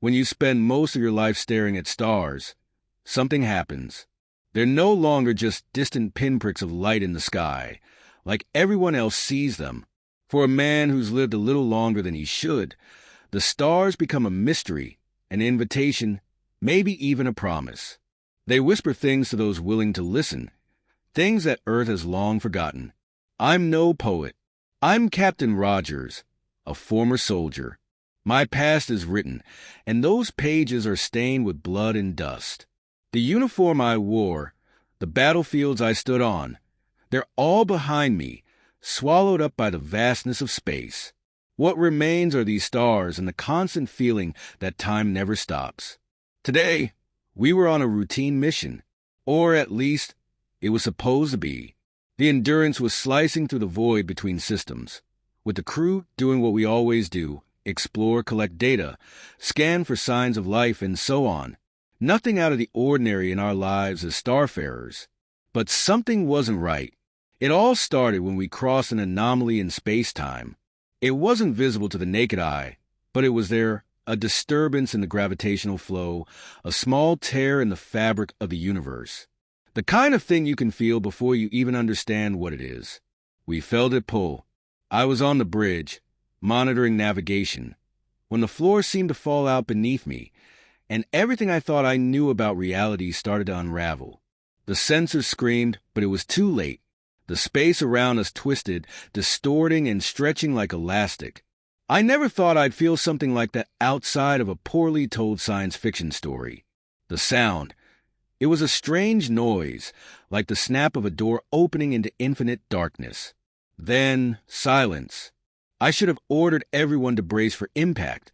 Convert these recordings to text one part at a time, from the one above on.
When you spend most of your life staring at stars, something happens. They're no longer just distant pinpricks of light in the sky, like everyone else sees them. For a man who's lived a little longer than he should, the stars become a mystery, an invitation, maybe even a promise. They whisper things to those willing to listen, things that Earth has long forgotten. I'm no poet. I'm Captain Rogers, a former soldier. My past is written, and those pages are stained with blood and dust. The uniform I wore, the battlefields I stood on, they're all behind me, swallowed up by the vastness of space. What remains are these stars and the constant feeling that time never stops. Today, we were on a routine mission, or at least, it was supposed to be. The Endurance was slicing through the void between systems, with the crew doing what we always do, explore, collect data, scan for signs of life, and so on. Nothing out of the ordinary in our lives as starfarers. But something wasn't right. It all started when we crossed an anomaly in space-time. It wasn't visible to the naked eye, but it was there, a disturbance in the gravitational flow, a small tear in the fabric of the universe. The kind of thing you can feel before you even understand what it is. We felt it pull. I was on the bridge, monitoring navigation, when the floor seemed to fall out beneath me, and everything I thought I knew about reality started to unravel. The sensors screamed, but it was too late. The space around us twisted, distorting and stretching like elastic. I never thought I'd feel something like that outside of a poorly told science fiction story. The sound. It was a strange noise, like the snap of a door opening into infinite darkness. Then, silence. I should have ordered everyone to brace for impact,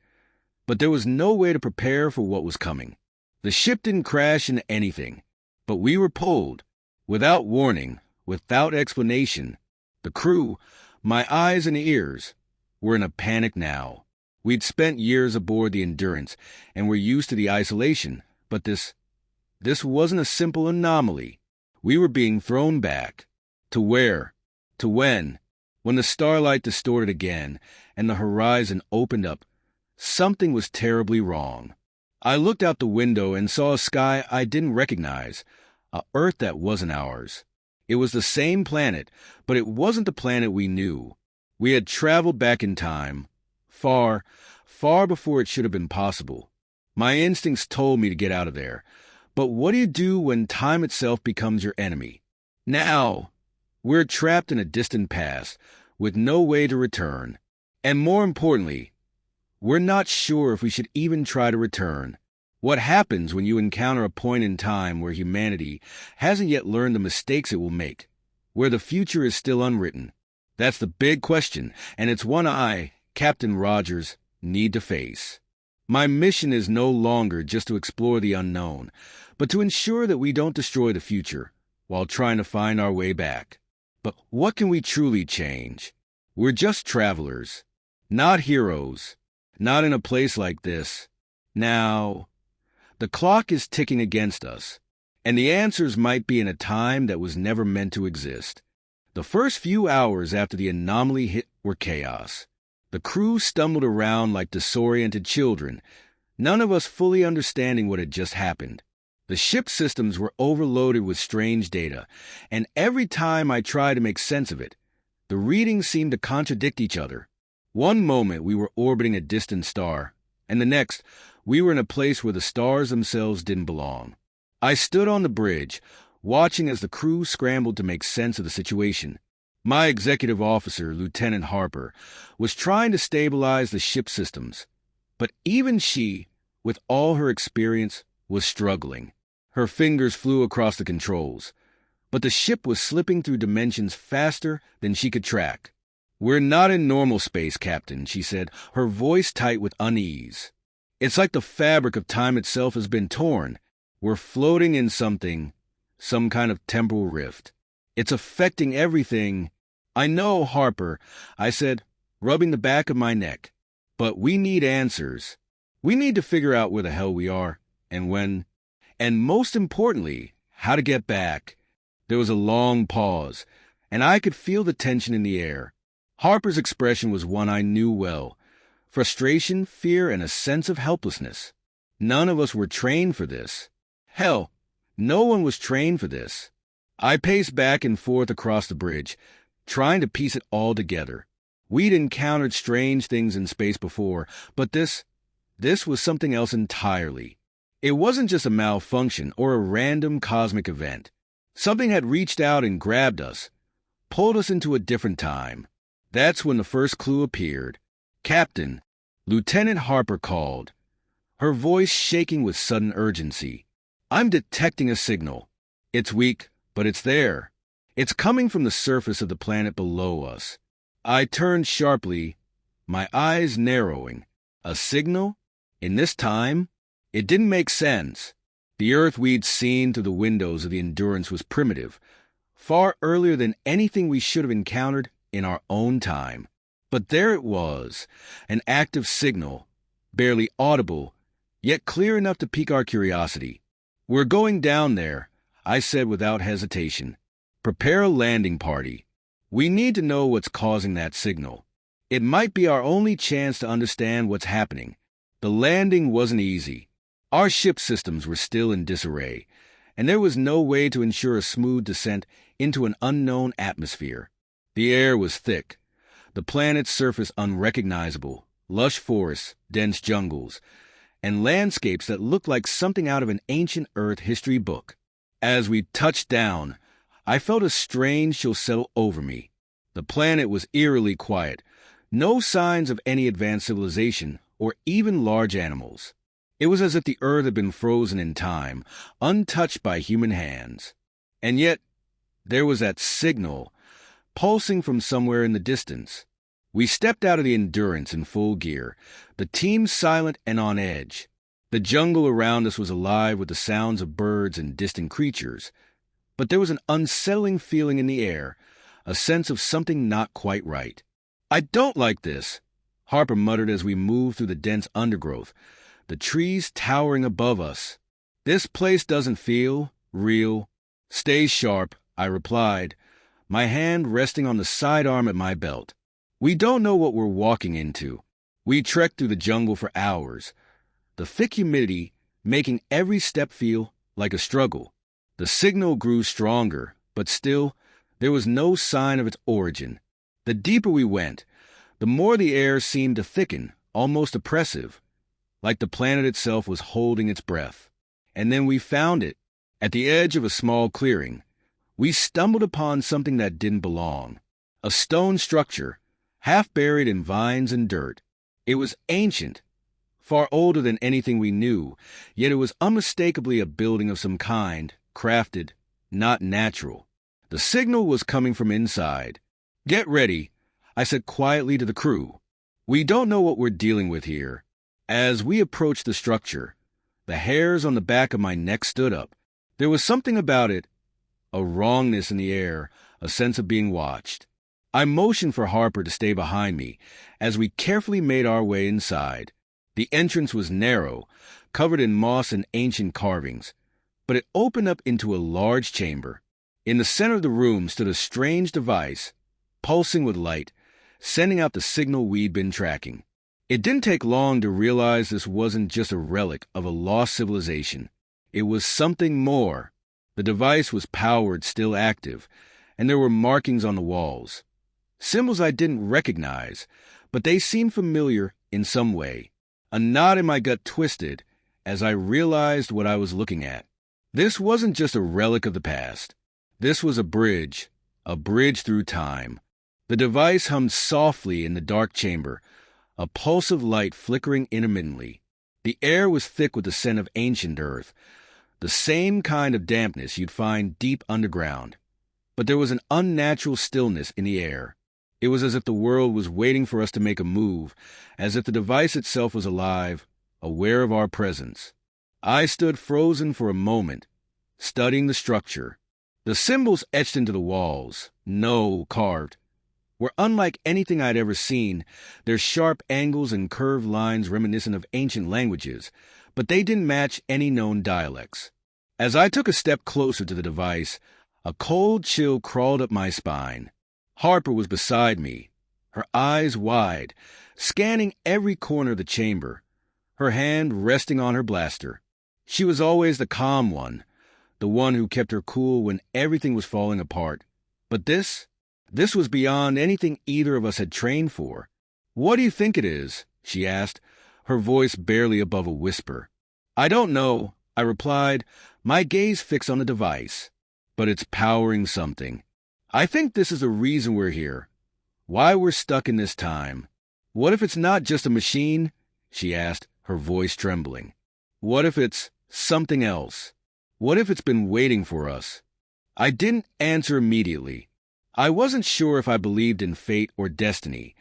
but there was no way to prepare for what was coming. The ship didn't crash into anything, but we were pulled, without warning, without explanation. The crew, my eyes and ears, were in a panic now. We'd spent years aboard the Endurance, and were used to the isolation, but this wasn't a simple anomaly. We were being thrown back. To where? To when? When the starlight distorted again, and the horizon opened up, something was terribly wrong. I looked out the window and saw a sky I didn't recognize, a Earth that wasn't ours. It was the same planet, but it wasn't the planet we knew. We had traveled back in time, far, far before it should have been possible. My instincts told me to get out of there. But what do you do when time itself becomes your enemy? Now, we're trapped in a distant past, with no way to return. And more importantly, we're not sure if we should even try to return. What happens when you encounter a point in time where humanity hasn't yet learned the mistakes it will make, where the future is still unwritten? That's the big question, and it's one I, Captain Rogers, need to face. My mission is no longer just to explore the unknown, but to ensure that we don't destroy the future while trying to find our way back. But what can we truly change? We're just travelers, not heroes, not in a place like this. Now, the clock is ticking against us, and the answers might be in a time that was never meant to exist. The first few hours after the anomaly hit were chaos. The crew stumbled around like disoriented children, none of us fully understanding what had just happened. The ship systems were overloaded with strange data, and every time I tried to make sense of it, the readings seemed to contradict each other. One moment we were orbiting a distant star, and the next we were in a place where the stars themselves didn't belong. I stood on the bridge, watching as the crew scrambled to make sense of the situation. My executive officer, Lieutenant Harper, was trying to stabilize the ship systems, but even she, with all her experience, was struggling. Her fingers flew across the controls, but the ship was slipping through dimensions faster than she could track. "We're not in normal space, Captain," she said, her voice tight with unease. "It's like the fabric of time itself has been torn. We're floating in some kind of temporal rift. It's affecting everything." "I know, Harper," I said, rubbing the back of my neck. "But we need answers. We need to figure out where the hell we are, and when, and most importantly, how to get back." There was a long pause, and I could feel the tension in the air. Harper's expression was one I knew well: frustration, fear, and a sense of helplessness. None of us were trained for this. Hell, no one was trained for this. I paced back and forth across the bridge, trying to piece it all together. We'd encountered strange things in space before, but this was something else entirely. It wasn't just a malfunction or a random cosmic event. Something had reached out and grabbed us, pulled us into a different time. That's when the first clue appeared. Captain, Lieutenant Harper called, her voice shaking with sudden urgency. I'm detecting a signal. It's weak, but it's there. It's coming from the surface of the planet below us. I turned sharply, my eyes narrowing. A signal? In this time? It didn't make sense. The Earth we'd seen through the windows of the Endurance was primitive, far earlier than anything we should have encountered in our own time. But there it was, an active signal, barely audible, yet clear enough to pique our curiosity. We're going down there, I said without hesitation. Prepare a landing party. We need to know what's causing that signal. It might be our only chance to understand what's happening. The landing wasn't easy. Our ship systems were still in disarray, and there was no way to ensure a smooth descent into an unknown atmosphere. The air was thick, the planet's surface unrecognizable, lush forests, dense jungles, and landscapes that looked like something out of an ancient Earth history book. As we touched down, I felt a strange chill settle over me. The planet was eerily quiet, no signs of any advanced civilization or even large animals. It was as if the Earth had been frozen in time, untouched by human hands. And yet, there was that signal, pulsing from somewhere in the distance. We stepped out of the Endurance in full gear, the team silent and on edge. The jungle around us was alive with the sounds of birds and distant creatures. But there was an unsettling feeling in the air, a sense of something not quite right. I don't like this, Harper muttered as we moved through the dense undergrowth, the trees towering above us. This place doesn't feel real. Stay sharp, I replied, my hand resting on the sidearm at my belt. We don't know what we're walking into. We trekked through the jungle for hours, the thick humidity making every step feel like a struggle. The signal grew stronger, but still, there was no sign of its origin. The deeper we went, the more the air seemed to thicken, almost oppressive, like the planet itself was holding its breath. And then we found it. At the edge of a small clearing, we stumbled upon something that didn't belong. A stone structure, half buried in vines and dirt. It was ancient, far older than anything we knew, yet it was unmistakably a building of some kind, crafted, not natural. The signal was coming from inside. Get ready, I said quietly to the crew. We don't know what we're dealing with here. As we approached the structure, the hairs on the back of my neck stood up. There was something about it, a wrongness in the air, a sense of being watched. I motioned for Harper to stay behind me as we carefully made our way inside. The entrance was narrow, covered in moss and ancient carvings, but it opened up into a large chamber. In the center of the room stood a strange device, pulsing with light, sending out the signal we'd been tracking. It didn't take long to realize this wasn't just a relic of a lost civilization. It was something more. The device was powered, still active, and there were markings on the walls. Symbols I didn't recognize, but they seemed familiar in some way. A knot in my gut twisted as I realized what I was looking at. This wasn't just a relic of the past. This was a bridge through time. The device hummed softly in the dark chamber, a pulse of light flickering intermittently. The air was thick with the scent of ancient earth, the same kind of dampness you'd find deep underground. But there was an unnatural stillness in the air. It was as if the world was waiting for us to make a move, as if the device itself was alive, aware of our presence. I stood frozen for a moment, studying the structure. The symbols etched into the walls, carved, were unlike anything I'd ever seen, their sharp angles and curved lines reminiscent of ancient languages, but they didn't match any known dialects. As I took a step closer to the device, a cold chill crawled up my spine. Harper was beside me, her eyes wide, scanning every corner of the chamber, her hand resting on her blaster. She was always the calm one, the one who kept her cool when everything was falling apart. But this was beyond anything either of us had trained for. "What do you think it is?" she asked, her voice barely above a whisper. "I don't know," I replied, my gaze fixed on the device. "But it's powering something. I think this is the reason we're here, why we're stuck in this time." "What if it's not just a machine?" she asked, her voice trembling. "What if it's something else? What if it's been waiting for us?" I didn't answer immediately. I wasn't sure if I believed in fate or destiny,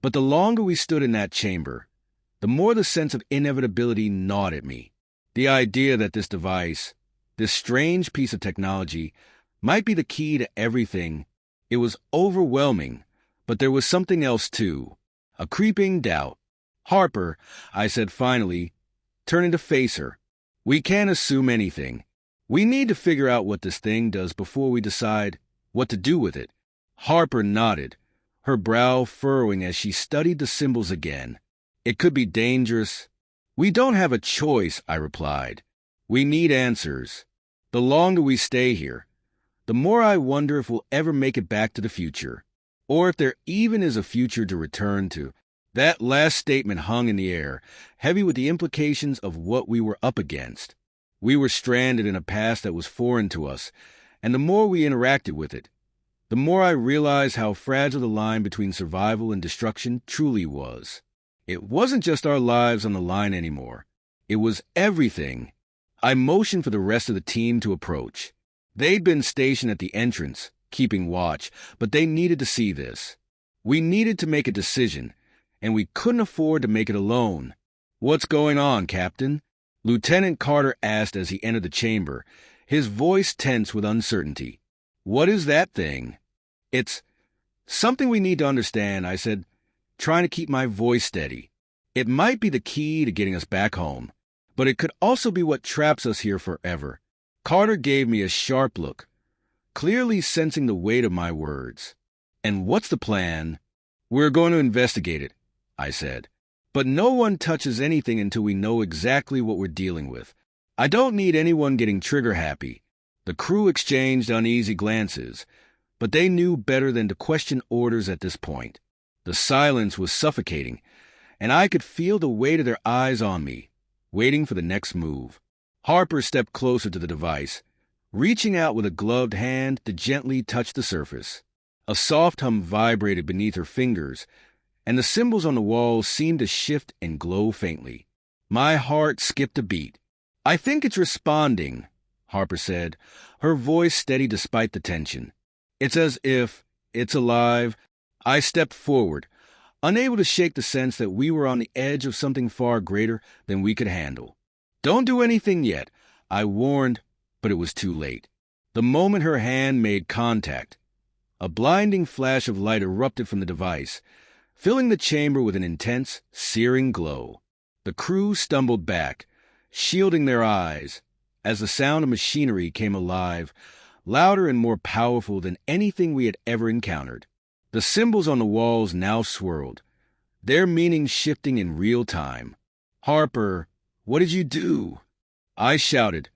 but the longer we stood in that chamber, the more the sense of inevitability gnawed at me. The idea that this device, this strange piece of technology, might be the key to everything, it was overwhelming, but there was something else too, a creeping doubt. "Harper," I said finally, turning to face her, "we can't assume anything. We need to figure out what this thing does before we decide what to do with it." Harper nodded, her brow furrowing as she studied the symbols again. "It could be dangerous." "We don't have a choice," I replied. "We need answers. The longer we stay here, the more I wonder if we'll ever make it back to the future, or if there even is a future to return to." That last statement hung in the air, heavy with the implications of what we were up against. We were stranded in a past that was foreign to us, and the more we interacted with it, the more I realized how fragile the line between survival and destruction truly was. It wasn't just our lives on the line anymore. It was everything. I motioned for the rest of the team to approach. They'd been stationed at the entrance, keeping watch, but they needed to see this. We needed to make a decision, and we couldn't afford to make it alone. "What's going on, Captain?" Lieutenant Carter asked as he entered the chamber, his voice tense with uncertainty. "What is that thing?" "It's something we need to understand," I said, trying to keep my voice steady. "It might be the key to getting us back home, but it could also be what traps us here forever." Carter gave me a sharp look, clearly sensing the weight of my words. "And what's the plan?" "We're going to investigate it," I said. "But no one touches anything until we know exactly what we're dealing with. I don't need anyone getting trigger-happy." The crew exchanged uneasy glances, but they knew better than to question orders at this point. The silence was suffocating, and I could feel the weight of their eyes on me, waiting for the next move. Harper stepped closer to the device, reaching out with a gloved hand to gently touch the surface. A soft hum vibrated beneath her fingers, and the symbols on the walls seemed to shift and glow faintly. My heart skipped a beat. "I think it's responding," Harper said, her voice steady despite the tension. "It's as if it's alive." I stepped forward, unable to shake the sense that we were on the edge of something far greater than we could handle. "Don't do anything yet," I warned, but it was too late. The moment her hand made contact, a blinding flash of light erupted from the device, filling the chamber with an intense, searing glow. The crew stumbled back, shielding their eyes, as the sound of machinery came alive, louder and more powerful than anything we had ever encountered. The symbols on the walls now swirled, their meanings shifting in real time. "Harper, what did you do?" I shouted,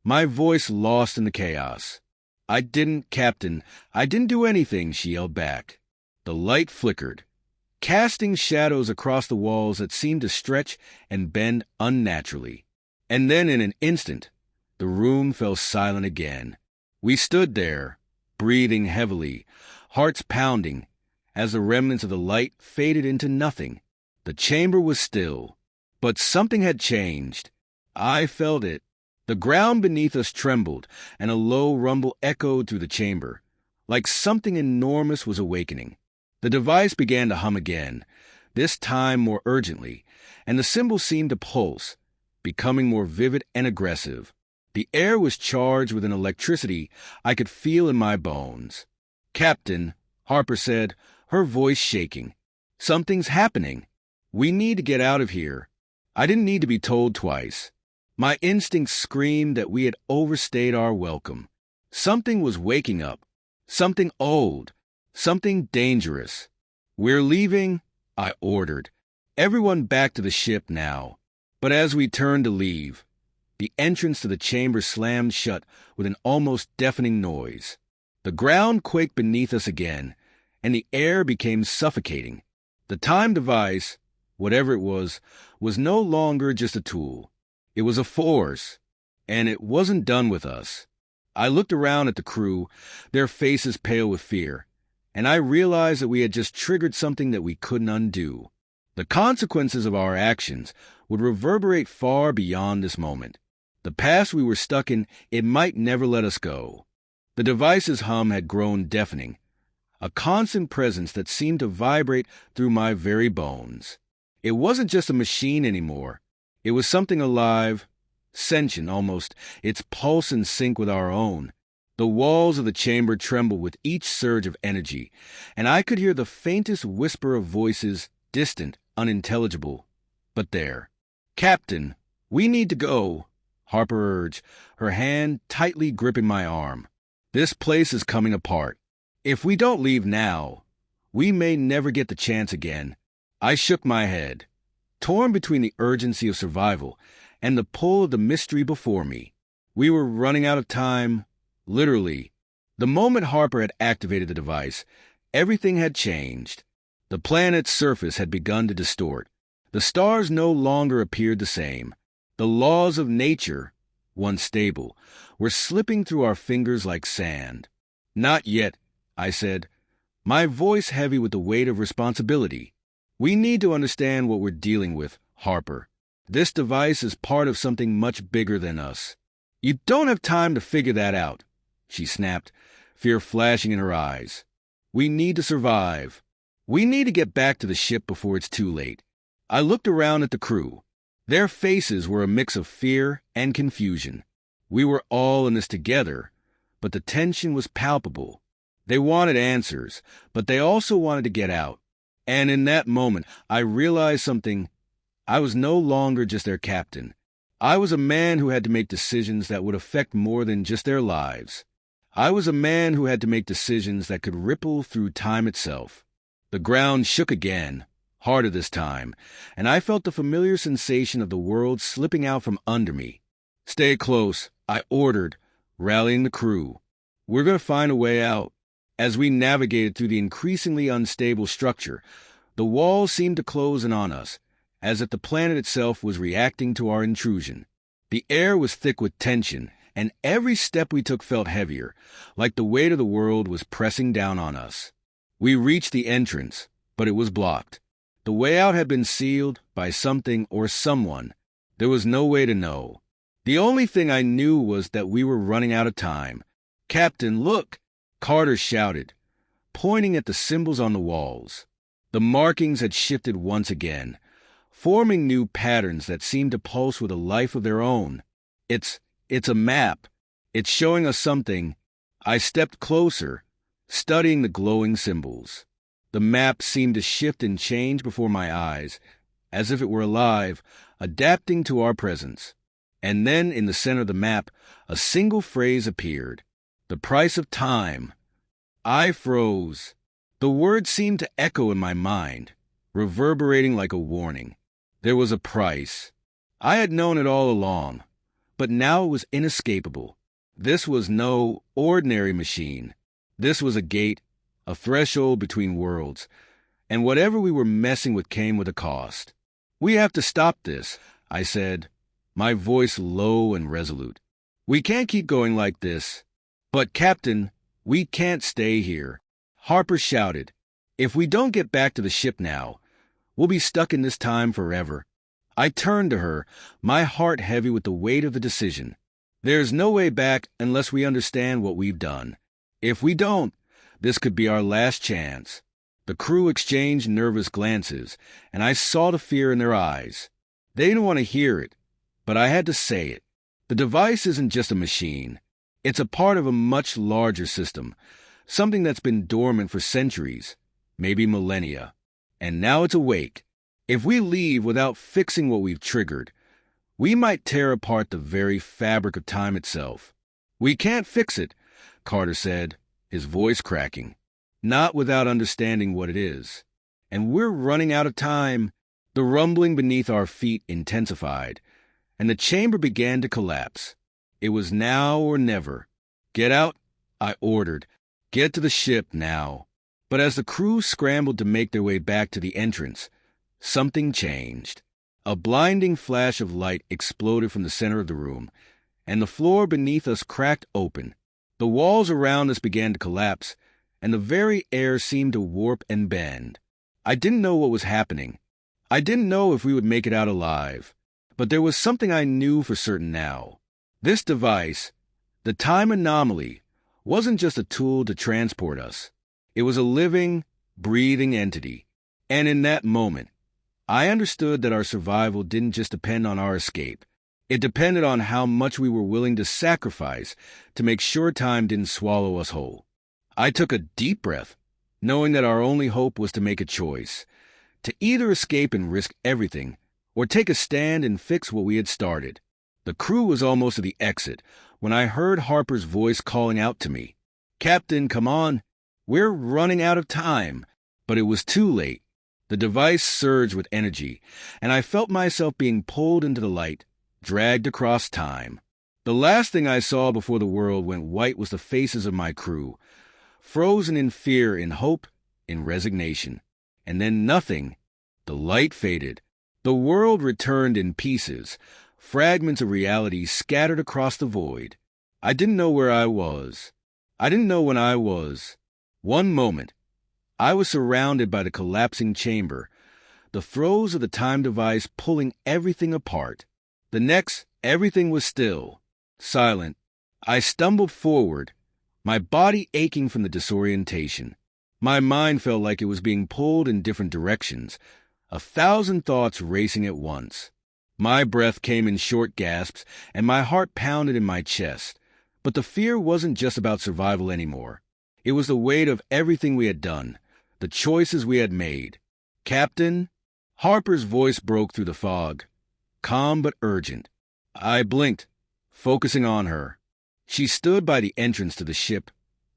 my voice lost in the chaos. "I didn't, Captain. I didn't do anything," she yelled back. The light flickered, casting shadows across the walls that seemed to stretch and bend unnaturally. And then in an instant, the room fell silent again. We stood there, breathing heavily, hearts pounding, as the remnants of the light faded into nothing. The chamber was still, but something had changed. I felt it. The ground beneath us trembled, and a low rumble echoed through the chamber, like something enormous was awakening. The device began to hum again, this time more urgently, and the symbols seemed to pulse, becoming more vivid and aggressive. The air was charged with an electricity I could feel in my bones. "Captain," Harper said, her voice shaking, "something's happening. We need to get out of here." I didn't need to be told twice. My instincts screamed that we had overstayed our welcome. Something was waking up, something old, something dangerous. "We're leaving," I ordered. "Everyone back to the ship now." But as we turned to leave, the entrance to the chamber slammed shut with an almost deafening noise. The ground quaked beneath us again, and the air became suffocating. The time device, whatever it was no longer just a tool. It was a force, and it wasn't done with us. I looked around at the crew, their faces pale with fear, and I realized that we had just triggered something that we couldn't undo. The consequences of our actions would reverberate far beyond this moment. The past we were stuck in, it might never let us go. The device's hum had grown deafening, a constant presence that seemed to vibrate through my very bones. It wasn't just a machine anymore. It was something alive, sentient almost, its pulse in sync with our own. The walls of the chamber trembled with each surge of energy, and I could hear the faintest whisper of voices, distant, unintelligible, but there. "Captain, we need to go," Harper urged, her hand tightly gripping my arm. "This place is coming apart. If we don't leave now, we may never get the chance again." I shook my head, torn between the urgency of survival and the pull of the mystery before me. We were running out of time, literally. The moment Harper had activated the device, everything had changed. The planet's surface had begun to distort. The stars no longer appeared the same. The laws of nature, once stable, were slipping through our fingers like sand. "Not yet," I said, my voice heavy with the weight of responsibility. "We need to understand what we're dealing with, Harper. This device is part of something much bigger than us." "You don't have time to figure that out," she snapped, fear flashing in her eyes. "We need to survive. We need to get back to the ship before it's too late." I looked around at the crew. Their faces were a mix of fear and confusion. We were all in this together, but the tension was palpable. They wanted answers, but they also wanted to get out. And in that moment, I realized something. I was no longer just their captain. I was a man who had to make decisions that would affect more than just their lives. I was a man who had to make decisions that could ripple through time itself. The ground shook again, harder this time, and I felt the familiar sensation of the world slipping out from under me. "Stay close," I ordered, rallying the crew. "We're going to find a way out." As we navigated through the increasingly unstable structure, the walls seemed to close in on us, as if the planet itself was reacting to our intrusion. The air was thick with tension, and every step we took felt heavier, like the weight of the world was pressing down on us. We reached the entrance, but it was blocked. The way out had been sealed by something or someone. There was no way to know. The only thing I knew was that we were running out of time. "Captain, look!" Carter shouted, pointing at the symbols on the walls. The markings had shifted once again, forming new patterns that seemed to pulse with a life of their own. It's a map. It's showing us something." I stepped closer, studying the glowing symbols. The map seemed to shift and change before my eyes, as if it were alive, adapting to our presence. And then, in the center of the map, a single phrase appeared. "The price of time." I froze. The word seemed to echo in my mind, reverberating like a warning. There was a price. I had known it all along, but now it was inescapable. This was no ordinary machine. This was a gate, a threshold between worlds, and whatever we were messing with came with a cost. "We have to stop this," I said, my voice low and resolute. "We can't keep going like this." "But, Captain, we can't stay here," Harper shouted. "If we don't get back to the ship now, we'll be stuck in this time forever." I turned to her, my heart heavy with the weight of the decision. There's no way back unless we understand what we've done. If we don't, this could be our last chance. The crew exchanged nervous glances, and I saw the fear in their eyes. They didn't want to hear it, but I had to say it. The device isn't just a machine. It's a part of a much larger system, something that's been dormant for centuries, maybe millennia. And now it's awake. If we leave without fixing what we've triggered, we might tear apart the very fabric of time itself. "We can't fix it," Carter said, his voice cracking. "Not without understanding what it is. And we're running out of time." The rumbling beneath our feet intensified, and the chamber began to collapse. It was now or never. "Get out," I ordered. "Get to the ship now." But as the crew scrambled to make their way back to the entrance, something changed. A blinding flash of light exploded from the center of the room, and the floor beneath us cracked open. The walls around us began to collapse, and the very air seemed to warp and bend. I didn't know what was happening. I didn't know if we would make it out alive. But there was something I knew for certain now. This device, the time anomaly, wasn't just a tool to transport us. It was a living, breathing entity. And in that moment, I understood that our survival didn't just depend on our escape. It depended on how much we were willing to sacrifice to make sure time didn't swallow us whole. I took a deep breath, knowing that our only hope was to make a choice, to either escape and risk everything, or take a stand and fix what we had started. The crew was almost at the exit when I heard Harper's voice calling out to me, "Captain, come on. We're running out of time." But it was too late. The device surged with energy, and I felt myself being pulled into the light, dragged across time. The last thing I saw before the world went white was the faces of my crew, frozen in fear, in hope, in resignation. And then nothing. The light faded. The world returned in pieces, fragments of reality scattered across the void. I didn't know where I was. I didn't know when I was. One moment, I was surrounded by the collapsing chamber, the throes of the time device pulling everything apart. The next, everything was still, silent. I stumbled forward, my body aching from the disorientation. My mind felt like it was being pulled in different directions, 1,000 thoughts racing at once. My breath came in short gasps, and my heart pounded in my chest. But the fear wasn't just about survival anymore. It was the weight of everything we had done, the choices we had made. "Captain?" Harper's voice broke through the fog, calm but urgent. I blinked, focusing on her. She stood by the entrance to the ship,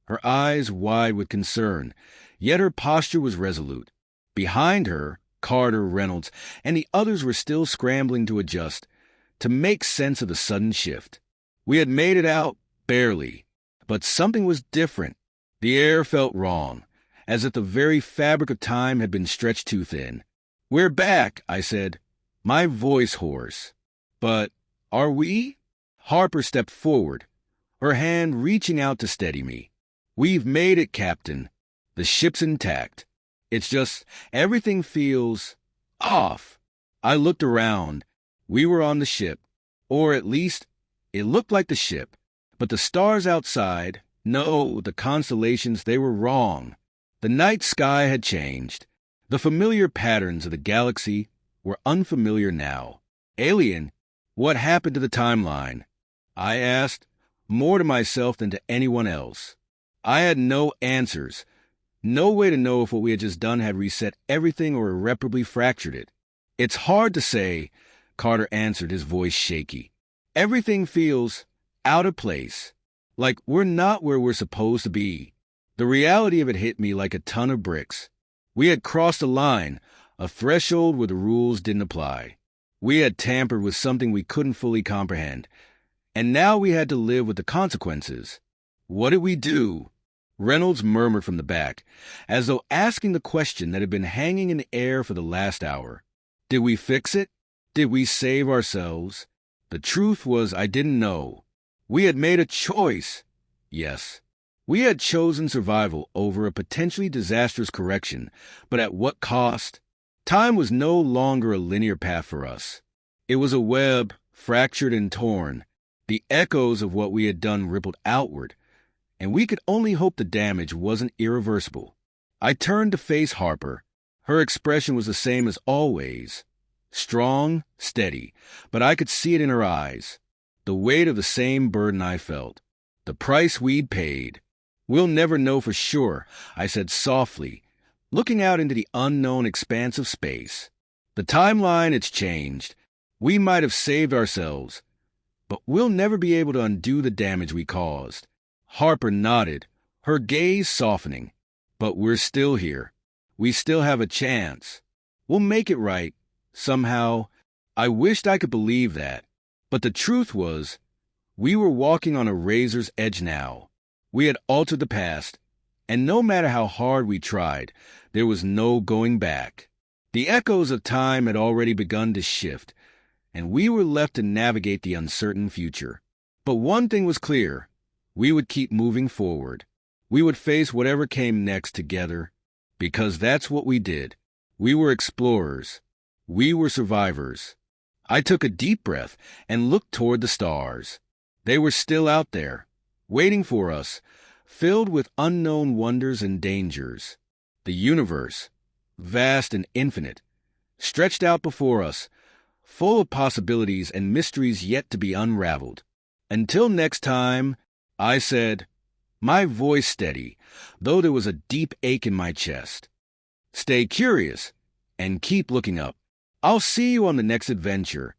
her eyes wide with concern, yet her posture was resolute. Behind her, Carter, Reynolds, and the others were still scrambling to adjust, to make sense of the sudden shift. We had made it out, barely, but something was different. The air felt wrong, as if the very fabric of time had been stretched too thin. "We're back," I said, my voice hoarse. "But are we?" Harper stepped forward, her hand reaching out to steady me. "We've made it, Captain. The ship's intact. It's just, everything feels off." I looked around. We were on the ship, or at least, it looked like the ship. But the stars outside, no, the constellations, they were wrong. The night sky had changed. The familiar patterns of the galaxy were unfamiliar now. "Alien, what happened to the timeline?" I asked, more to myself than to anyone else. I had no answers, no way to know if what we had just done had reset everything or irreparably fractured it. "It's hard to say," Carter answered, his voice shaky. "Everything feels out of place, like we're not where we're supposed to be." The reality of it hit me like a ton of bricks. We had crossed a line, a threshold where the rules didn't apply. We had tampered with something we couldn't fully comprehend, and now we had to live with the consequences. "What did we do?" Reynolds murmured from the back, as though asking the question that had been hanging in the air for the last hour. "Did we fix it? Did we save ourselves?" The truth was, I didn't know. We had made a choice. Yes, we had chosen survival over a potentially disastrous correction, but at what cost? Time was no longer a linear path for us. It was a web, fractured and torn. The echoes of what we had done rippled outward, and we could only hope the damage wasn't irreversible. I turned to face Harper. Her expression was the same as always. Strong, steady, but I could see it in her eyes. The weight of the same burden I felt. The price we'd paid. "We'll never know for sure," I said softly, looking out into the unknown expanse of space. "The timeline, it's changed. We might have saved ourselves, but we'll never be able to undo the damage we caused." Harper nodded, her gaze softening. "But we're still here. We still have a chance. We'll make it right. Somehow, I wished I could believe that. But the truth was, we were walking on a razor's edge now. We had altered the past, and no matter how hard we tried, there was no going back. The echoes of time had already begun to shift, and we were left to navigate the uncertain future. But one thing was clear: we would keep moving forward. We would face whatever came next together, because that's what we did. We were explorers. We were survivors. I took a deep breath and looked toward the stars. They were still out there, waiting for us, filled with unknown wonders and dangers. The universe, vast and infinite, stretched out before us, full of possibilities and mysteries yet to be unraveled. Until next time, I said, my voice steady, though there was a deep ache in my chest. Stay curious and keep looking up. I'll see you on the next adventure,